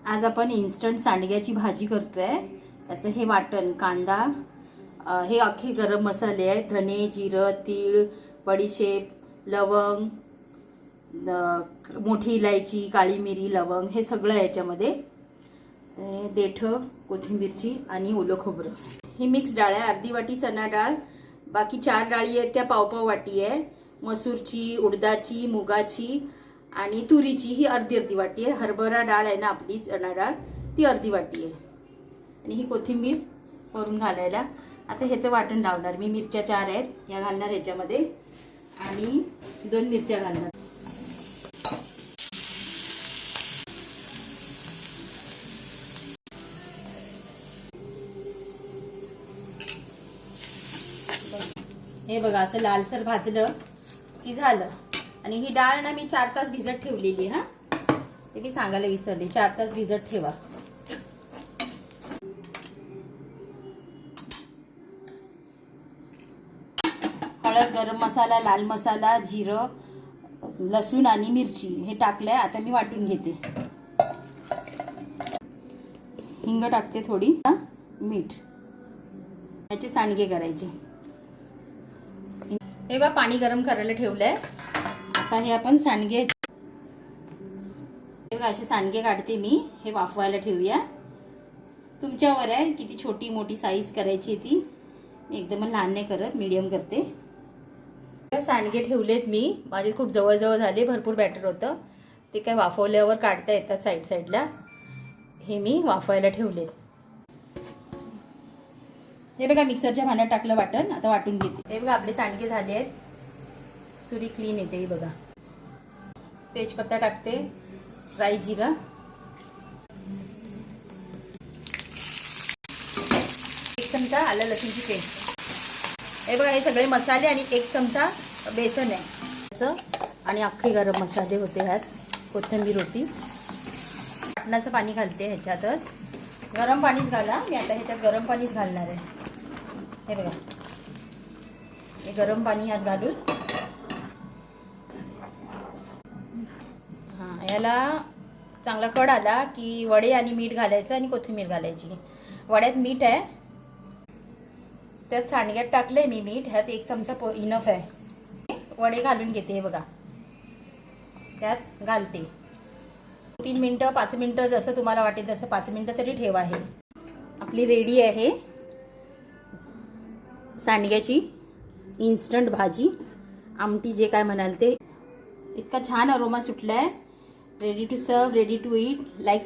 आज आपण इन्स्टंट सांडग्याची भाजी करतोय। त्याचं हे वाटण कांदा, हे अख्खे गरम मसाले आहेत, धने, जिरं, तीळ, बडीशेप, लवंग, मोठी इलायची, काळी मिरी, लवंग हे सगळं याच्यामध्ये, देठ, कोथिंबीरची आणि ओलं खोबरं। ही मिक्स डाळ आहे, अर्धी वाटी चणा डाळ, बाकी 4 डाळी आहेत त्या पाव वाटी आहे, मसूरची, उडदाची, मुगाची आणि तुरीची ही अर्धी वाटी आहे, हरभरा डाळ आहे ना आपली चणा डाळ ती अर्धी वाटी आहे, आणि ही कोथिंबीर वरून घालायला। आता ह्याचं वाटण लावणार मी। मिरच्या 4 आहेत या घालणार ह्याच्यामध्ये, आणि 2 मिरच्या घालणार। हे बघा असं लालसर भाजलं की झालं। आणि ही डाळ ना मी 4 तास भिजत ठेवलेली, हा ते मी सांगायला विसरले, 4 तास भिजत ठेवा। हळद, गरम मसाला, लाल मसाला, जिरं, लसूण आणि मिरची हे टाकलंय। आता मी वाटून घेते। हिंग टाकते थोडी, मीठ, याचे सांडगे करायचे। हे बघा पाणी गरम करायला ठेवलंय। आता हे आपण सांडगे, हे बघा असे सांडगे काढते मी। हे वाफवायला ठेवूया, तुमच्यावर आहे किती छोटी मोठी साईज करायची ती। मी एकदम लहान नाही करत, मीडियम करते। सांडगे ठेवलेत मी, माझे खूप जवळ झाले, भरपूर बॅटर होतं ते काय वाफवल्यावर काढता येतात साईड साईडला। हे मी वाफवायला ठेवले। हे बघा मिक्सरच्या भांड्यात टाकलं वाटण, आता वाटून घेते। हे बघा आपले सांडगे झाले आहेत, सुरी क्लीन येते। हे बघा तेजपत्ता टाकते, राई, जिरा, एक चमचा आलं लसूणची पेस्ट। हे बघा हे सगळे मसाले आणि 1 चमचा बेसन आहे, आणि अख्खे गरम मसाले होते, ह्यात कोथिंबीर होती। वाटणाचं पाणी घालते ह्याच्यातच, गरम पाणीच घाला, मी आता ह्याच्यात गरम पाणीच घालणार आहे। हे बघा हे गरम पाणी ह्यात घालून, याला चांगला कड आला की वडे आणि मीठ घालायचं आणि कोथिंबीर घालायची। वड्यात मीठ आहे, त्यात सांडग्यात टाकलंय मी मीठ, ह्यात 1 चमचा इनफ आहे। वडे घालून घेते, हे बघा त्यात घालते। 3 मिनिटं 5 मिनिटं जसं तुम्हाला वाटेल तसं 5 मिनिटं तरी ठेवा। हे आपली रेडी आहे सांडग्याची इन्स्टंट भाजी, आमटी जे काय म्हणाल ते। इतका छान अरोमा सुटलाय। Ready to serve, ready to eat. Like